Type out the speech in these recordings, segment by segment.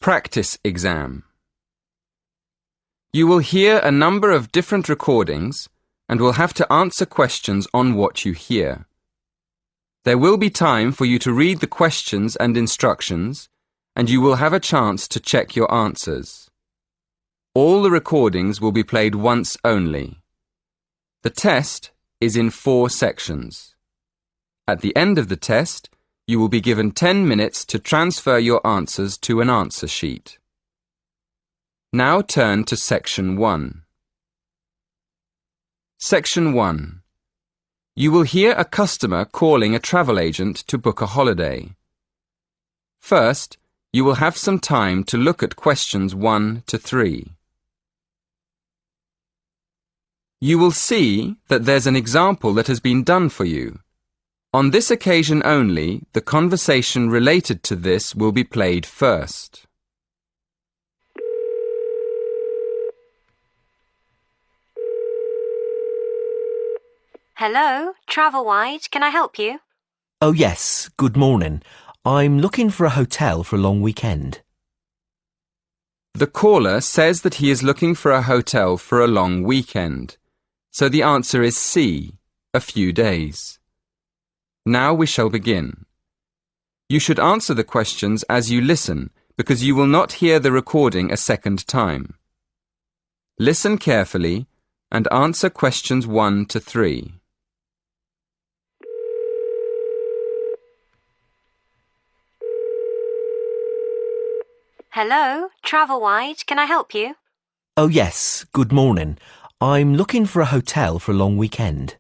Practice exam. You will hear a number of different recordings and will have to answer questions on what you hear. There will be time for you to read the questions and instructions, and you will have a chance to check your answers. All the recordings will be played once only. The test is in 4 sections. At the end of the test, you will be given 10 minutes to transfer your answers to an answer sheet. Now turn to Section 1. Section 1. You will hear a customer calling a travel agent to book a holiday. First, you will have some time to look at questions 1 to 3. You will see that there's an example that has been done for you. On this occasion only, the conversation related to this will be played first. Hello, Travelwide, can I help you? Oh yes, good morning. I'm looking for a hotel for a long weekend. The caller says that he is looking for a hotel for a long weekend. So the answer is C, a few days. Now we shall begin. You should answer the questions as you listen, because you will not hear the recording a second time. Listen carefully and answer questions 1 to 3. Hello, Travelwide, can I help you? Oh yes, good morning. I'm looking for a hotel for a long weekend.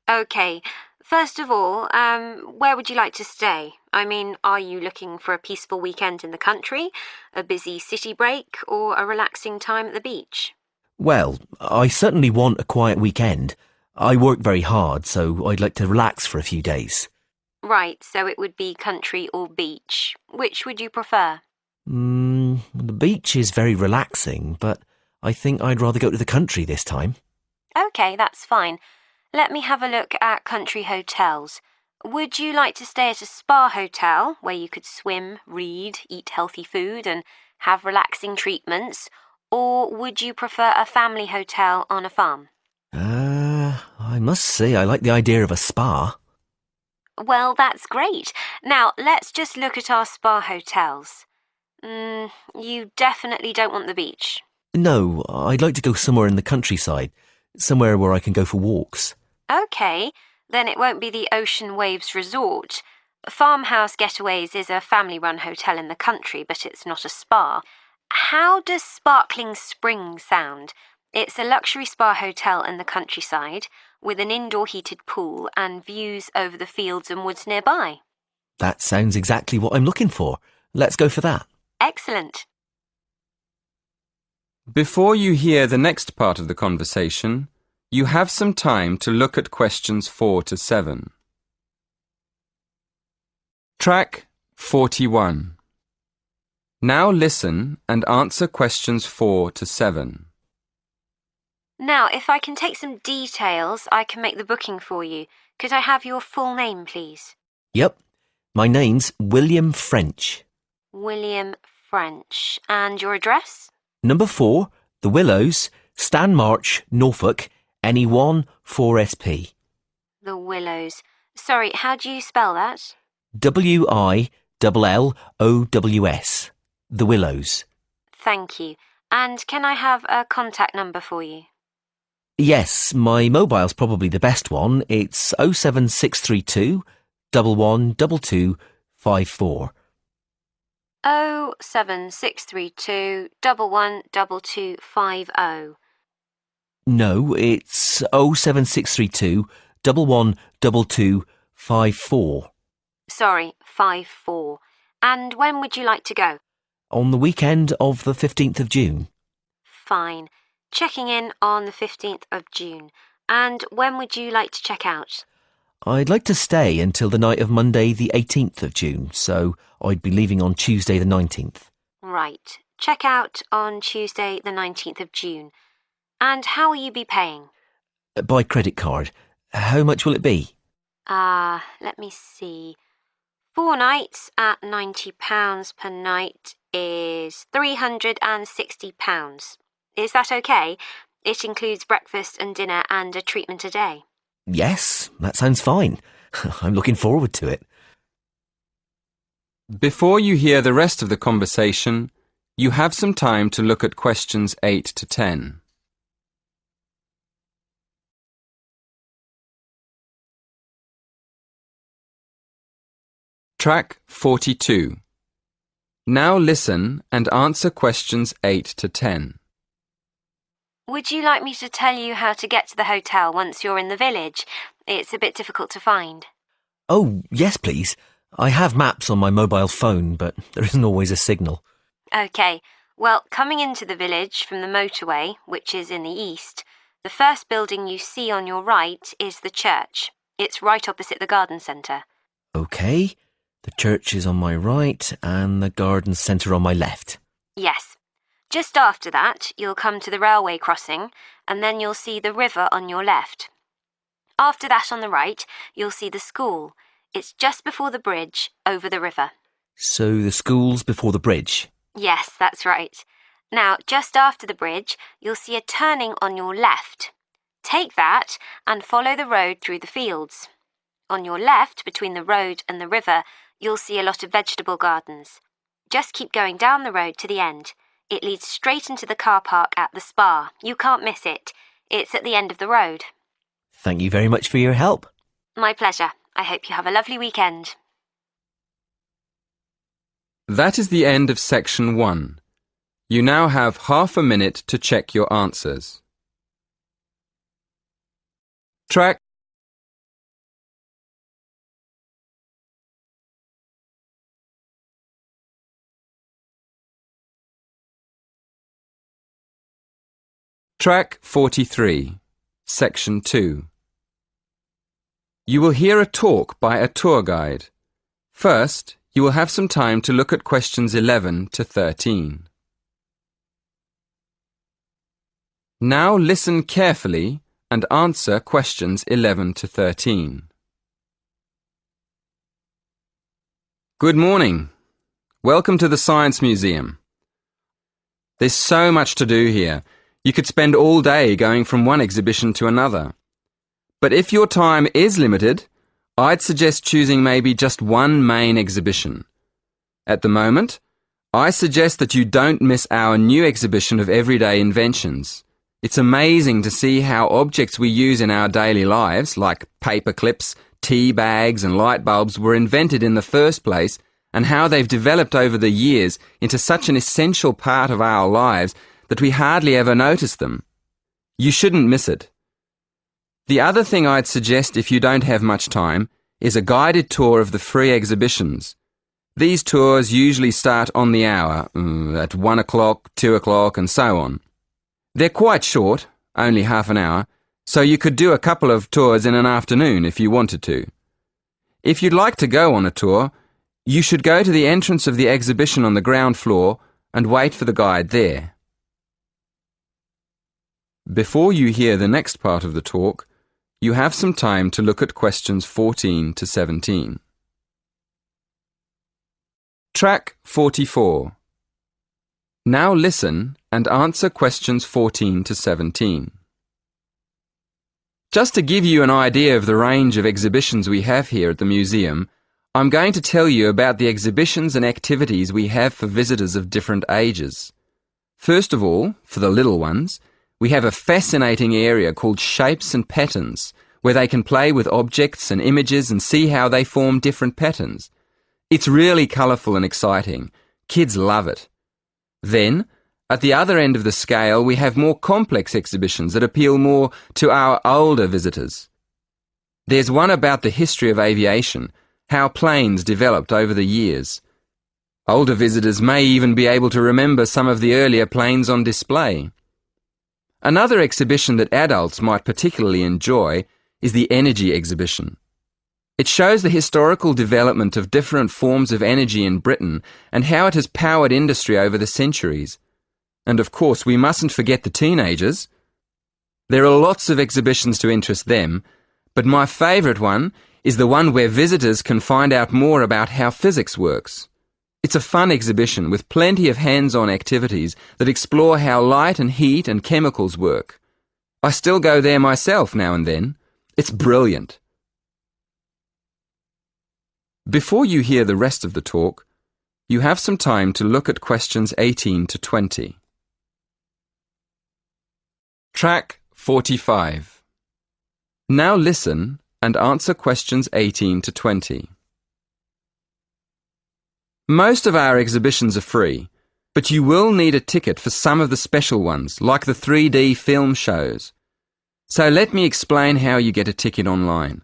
Okay, first of all, where would you like to stay? I mean, are you looking for a peaceful weekend in the country, a busy city break, or a relaxing time at the beach? Well, I certainly want a quiet weekend. I work very hard, so I'd like to relax for a few days. Right, so it would be country or beach. Which would you prefer? The beach is very relaxing, but I think I'd rather go to the country this time. Okay, that's fine. Let me have a look at country hotels. Would you like to stay at a spa hotel where you could swim, read, eat healthy food and have relaxing treatments? Or would you prefer a family hotel on a farm? I must say I like the idea of a spa. Well, that's great. Now, let's just look at our spa hotels. You definitely don't want the beach. No, I'd like to go somewhere in the countryside, somewhere where I can go for walks. Okay, then it won't be the Ocean Waves Resort. Farmhouse Getaways is a family-run hotel in the country, but it's not a spa. How does Sparkling Springs sound? It's a luxury spa hotel in the countryside with an indoor heated pool and views over the fields and woods nearby. That sounds exactly what I'm looking for. Let's go for that. Excellent. Before you hear the next part of the conversation, you have some time to look at questions 4 to 7. Track 41. Now listen and answer questions 4 to 7. Now, if I can take some details, I can make the booking for you. Could I have your full name, please? Yep. My name's William French. William French. And your address? Number 4, The Willows, Stanmarch, Norfolk, NE1 4SP. The Willows. Sorry, how do you spell that? WILLOWS. The Willows. Thank you. And can I have a contact number for you? Yes, my mobile's probably the best one. It's 07632 112254. 07632 112250. No, it's 07632 112254. Sorry, 54. And when would you like to go? On the weekend of the 15th of June. Fine. Checking in on the 15th of June. And when would you like to check out? I'd like to stay until the night of Monday the 18th of June, so I'd be leaving on Tuesday the 19th. Right. Check out on Tuesday the 19th of June. And how will you be paying? By credit card. How much will it be? Let me see. 4 nights at £90 per night is £360. Is that okay? It includes breakfast and dinner and a treatment a day. Yes, that sounds fine. I'm looking forward to it. Before you hear the rest of the conversation, you have some time to look at questions 8 to 10. Track 42. Now listen and answer questions 8 to 10. Would you like me to tell you how to get to the hotel once you're in the village? It's a bit difficult to find. Oh, yes, please. I have maps on my mobile phone, but there isn't always a signal. OK, well, coming into the village from the motorway, which is in the east, the first building you see on your right is the church. It's right opposite the garden centre. OK, the church is on my right and the garden centre on my left. Yes. Just after that, you'll come to the railway crossing, and then you'll see the river on your left. After that on the right, you'll see the school. It's just before the bridge, over the river. So the school's before the bridge? Yes, that's right. Now, just after the bridge, you'll see a turning on your left. Take that and follow the road through the fields. On your left, between the road and the river, you'll see a lot of vegetable gardens. Just keep going down the road to the end. It leads straight into the car park at the spa. You can't miss it. It's at the end of the road. Thank you very much for your help. My pleasure. I hope you have a lovely weekend. That is the end of section 1. You now have half a minute to check your answers. Track Track 43, Section 2. You will hear a talk by a tour guide. First, you will have some time to look at questions 11 to 13. Now listen carefully and answer questions 11 to 13. Good morning. Welcome to the Science Museum. There's so much to do here. You could spend all day going from one exhibition to another. But if your time is limited, I'd suggest choosing maybe just one main exhibition. At the moment, I suggest that you don't miss our new exhibition of everyday inventions. It's amazing to see how objects we use in our daily lives, like paper clips, tea bags and light bulbs, were invented in the first place, and how they've developed over the years into such an essential part of our lives that we hardly ever notice them. You shouldn't miss it. The other thing I'd suggest if you don't have much time is a guided tour of the free exhibitions. These tours usually start on the hour, at 1 o'clock, 2 o'clock and so on. They're quite short, only half an hour, so you could do a couple of tours in an afternoon if you wanted to. If you'd like to go on a tour, you should go to the entrance of the exhibition on the ground floor and wait for the guide there. Before you hear the next part of the talk, you have some time to look at questions 14 to 17. Track 44. Now listen and answer questions 14 to 17. Just to give you an idea of the range of exhibitions we have here at the museum, I'm going to tell you about the exhibitions and activities we have for visitors of different ages. First of all, for the little ones, we have a fascinating area called Shapes and Patterns, where they can play with objects and images and see how they form different patterns. It's really colourful and exciting. Kids love it. Then, at the other end of the scale, we have more complex exhibitions that appeal more to our older visitors. There's one about the history of aviation, how planes developed over the years. Older visitors may even be able to remember some of the earlier planes on display. Another exhibition that adults might particularly enjoy is the energy exhibition. It shows the historical development of different forms of energy in Britain and how it has powered industry over the centuries. And of course, we mustn't forget the teenagers. There are lots of exhibitions to interest them, but my favourite one is the one where visitors can find out more about how physics works. It's a fun exhibition with plenty of hands-on activities that explore how light and heat and chemicals work. I still go there myself now and then. It's brilliant. Before you hear the rest of the talk, you have some time to look at questions 18 to 20. Track 45. Now listen and answer questions 18 to 20. Most of our exhibitions are free, but you will need a ticket for some of the special ones, like the 3D film shows. So let me explain how you get a ticket online.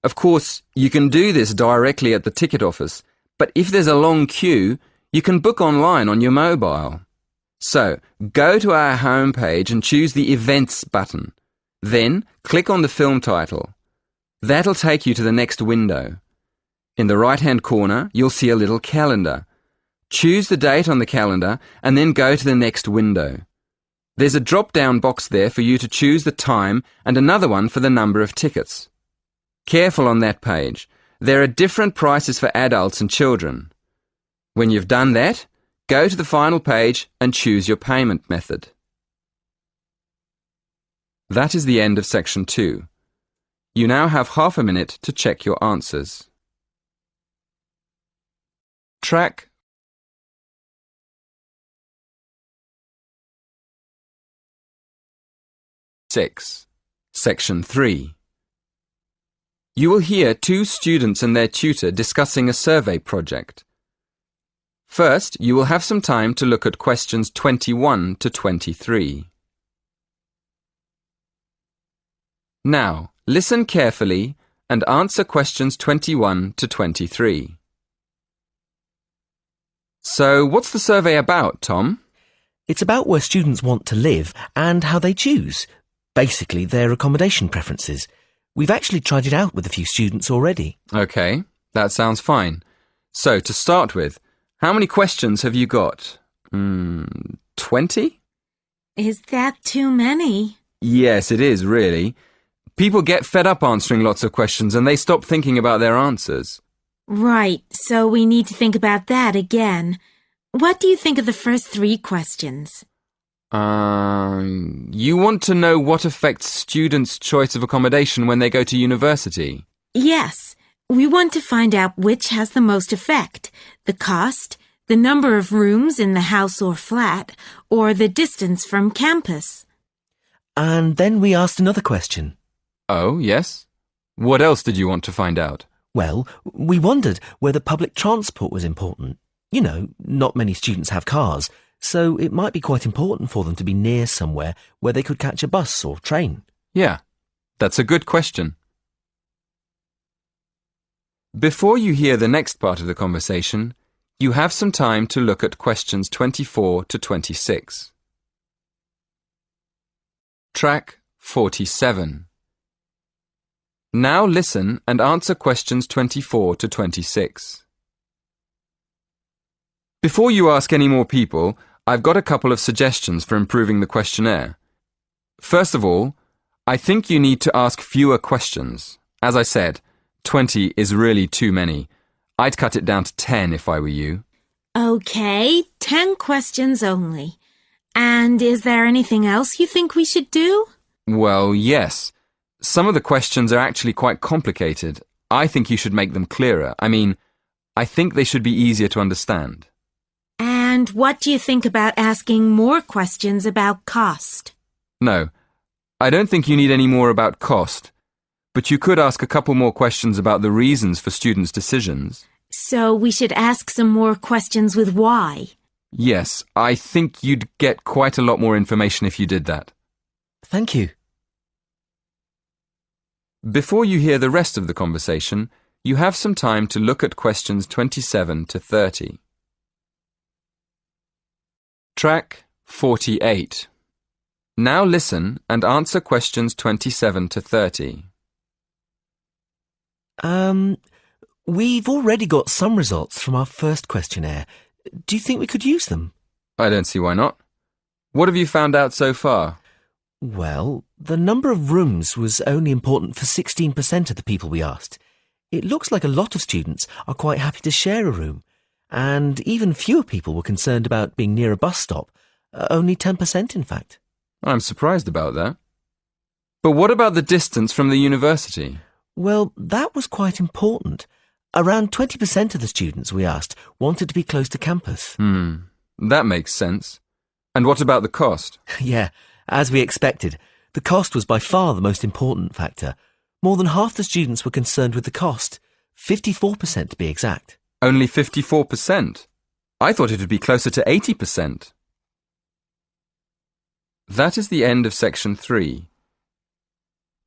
Of course, you can do this directly at the ticket office, but if there's a long queue, you can book online on your mobile. So, go to our homepage and choose the Events button. Then, click on the film title. That'll take you to the next window. In the right-hand corner, you'll see a little calendar. Choose the date on the calendar and then go to the next window. There's a drop-down box there for you to choose the time and another one for the number of tickets. Careful on that page. There are different prices for adults and children. When you've done that, go to the final page and choose your payment method. That is the end of section 2. You now have half a minute to check your answers. Track 6. Section 3. You will hear 2 students and their tutor discussing a survey project. First, you will have some time to look at questions 21 to 23. Now, listen carefully and answer questions 21 to 23. So, what's the survey about, Tom? It's about where students want to live and how they choose. Basically, their accommodation preferences. We've actually tried it out with a few students already. Okay, that sounds fine. So, to start with, how many questions have you got? 20? Is that too many? Yes, it is, really. People get fed up answering lots of questions and they stop thinking about their answers. Right, so we need to think about that again. What do you think of the first 3 questions? You want to know what affects students' choice of accommodation when they go to university? Yes, we want to find out which has the most effect. The cost, the number of rooms in the house or flat, or the distance from campus. And then we asked another question. Oh, yes? What else did you want to find out? Well, we wondered whether public transport was important. You know, not many students have cars, so it might be quite important for them to be near somewhere where they could catch a bus or train. Yeah, that's a good question. Before you hear the next part of the conversation, you have some time to look at questions 24 to 26. Track 47. Now listen and answer questions 24 to 26. Before you ask any more people, I've got a couple of suggestions for improving the questionnaire. First of all, I think you need to ask fewer questions. As I said, 20 is really too many. I'd cut it down to 10 if I were you. Okay, 10 questions only. And is there anything else you think we should do? Well, yes. Some of the questions are actually quite complicated. I think you should make them clearer. I think they should be easier to understand. And what do you think about asking more questions about cost? No, I don't think you need any more about cost, but you could ask a couple more questions about the reasons for students' decisions. So we should ask some more questions with why? Yes, I think you'd get quite a lot more information if you did that. Thank you. Before you hear the rest of the conversation, you have some time to look at questions 27 to 30. Track 48. Now listen and answer questions 27 to 30. We've already got some results from our first questionnaire. Do you think we could use them? I don't see why not. What have you found out so far? Well, the number of rooms was only important for 16% of the people we asked. It looks like a lot of students are quite happy to share a room, and even fewer people were concerned about being near a bus stop, only 10% in fact. I'm surprised about that. But what about the distance from the university? Well, that was quite important. Around 20% of the students we asked wanted to be close to campus. That makes sense. And what about the cost? Yeah, as we expected, the cost was by far the most important factor. More than half the students were concerned with the cost, 54% to be exact. Only 54%? I thought it would be closer to 80%. That is the end of section 3.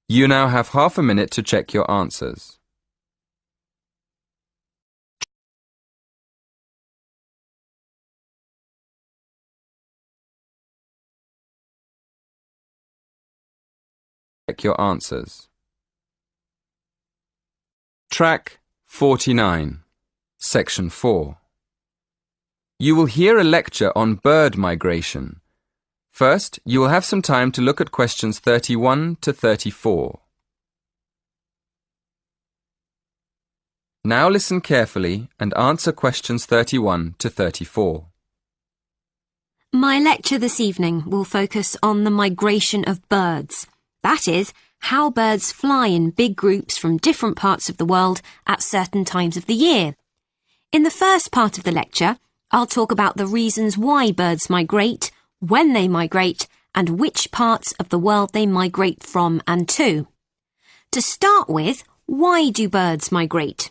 You now have half a minute to check your answers. Check your answers. Track 49, Section 4. You will hear a lecture on bird migration. First, you will have some time to look at questions 31 to 34. Now listen carefully and answer questions 31 to 34. My lecture this evening will focus on the migration of birds. That is, how birds fly in big groups from different parts of the world at certain times of the year. In the first part of the lecture, I'll talk about the reasons why birds migrate, when they migrate, and which parts of the world they migrate from and to. To start with, why do birds migrate?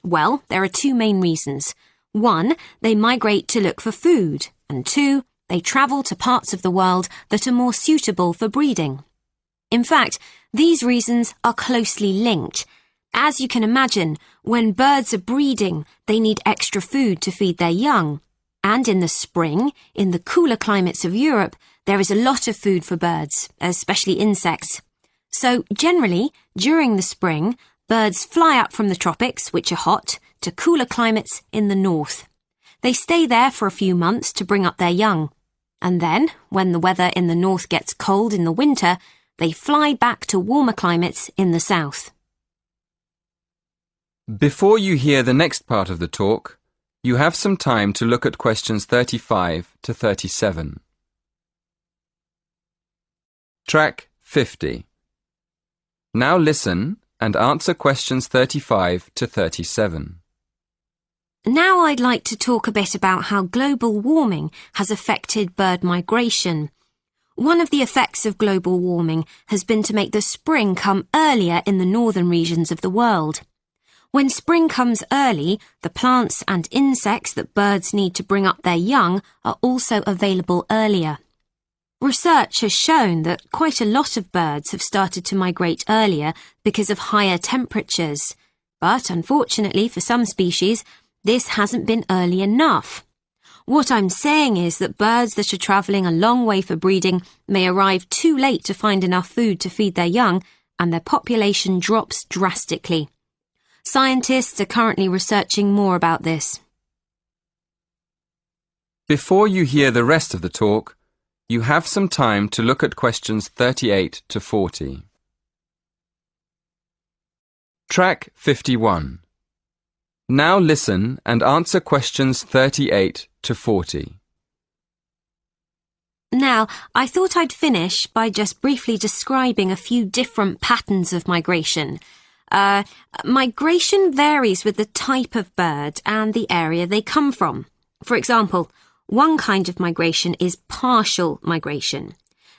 Well, there are two main reasons. 1, they migrate to look for food, and 2, they travel to parts of the world that are more suitable for breeding. In fact, these reasons are closely linked. As you can imagine, when birds are breeding, they need extra food to feed their young. And in the spring, in the cooler climates of Europe, there is a lot of food for birds, especially insects. So generally, during the spring, birds fly up from the tropics, which are hot, to cooler climates in the north. They stay there for a few months to bring up their young. And then, when the weather in the north gets cold in the winter, they fly back to warmer climates in the south. Before you hear the next part of the talk, you have some time to look at questions 35 to 37. Track 50. Now listen and answer questions 35 to 37. Now I'd like to talk a bit about how global warming has affected bird migration. One of the effects of global warming has been to make the spring come earlier in the northern regions of the world. When spring comes early, the plants and insects that birds need to bring up their young are also available earlier. Research has shown that quite a lot of birds have started to migrate earlier because of higher temperatures. But unfortunately for some species, this hasn't been early enough. What I'm saying is that birds that are travelling a long way for breeding may arrive too late to find enough food to feed their young, and their population drops drastically. Scientists are currently researching more about this. Before you hear the rest of the talk, you have some time to look at questions 38 to 40. Track 51. Now listen and answer questions 38 to 40. Now, I thought I'd finish by just briefly describing a few different patterns of migration. Migration varies with the type of bird and the area they come from. For example, one kind of migration is partial migration.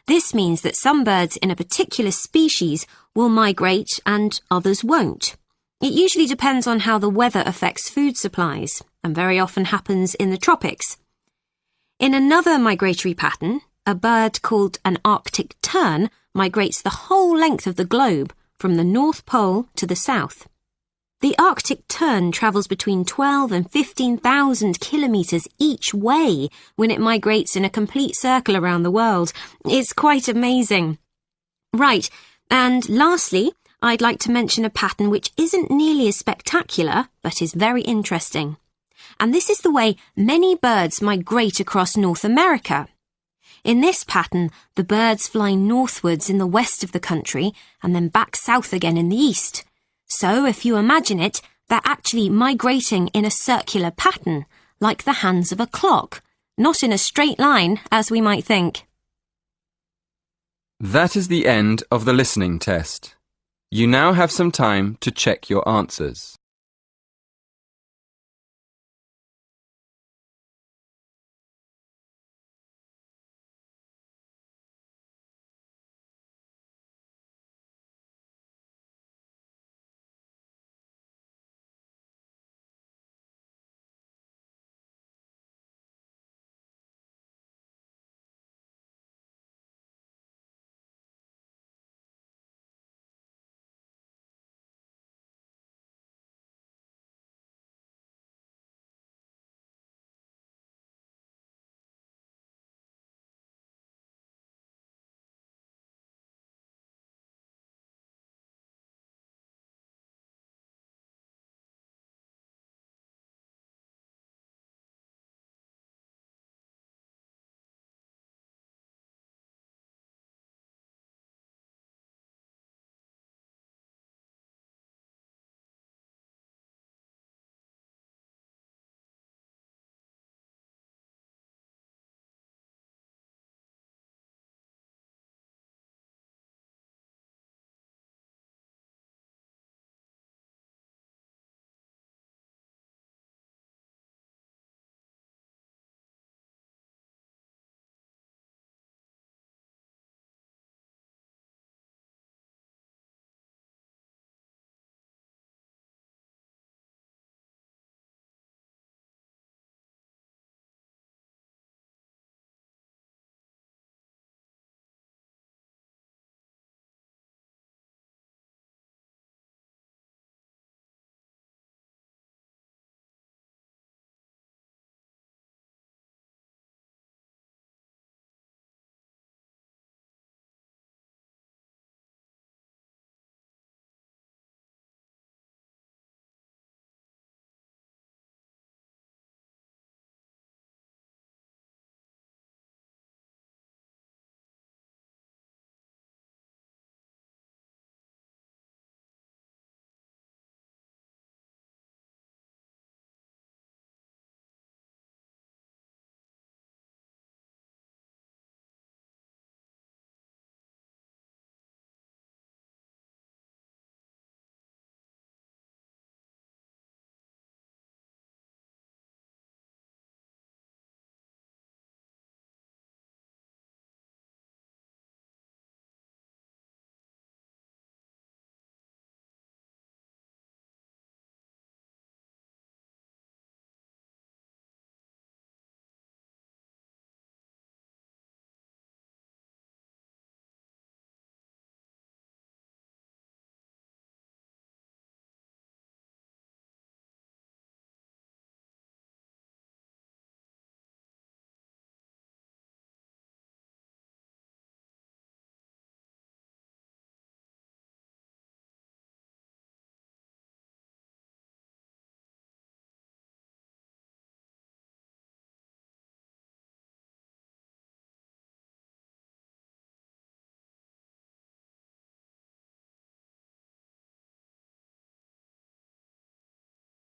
This means that some birds in a particular species will migrate and others won't. It usually depends on how the weather affects food supplies, and very often happens in the tropics. In another migratory pattern, a bird called an Arctic tern migrates the whole length of the globe, from the North Pole to the south. The Arctic tern travels between 12 and 15,000 kilometres each way when it migrates in a complete circle around the world. It's quite amazing. Right, and lastly, I'd like to mention a pattern which isn't nearly as spectacular, but is very interesting. And this is the way many birds migrate across North America. In this pattern, the birds fly northwards in the west of the country and then back south again in the east. So if you imagine it, they're actually migrating in a circular pattern, like the hands of a clock, not in a straight line, as we might think. That is the end of the listening test. You now have some time to check your answers.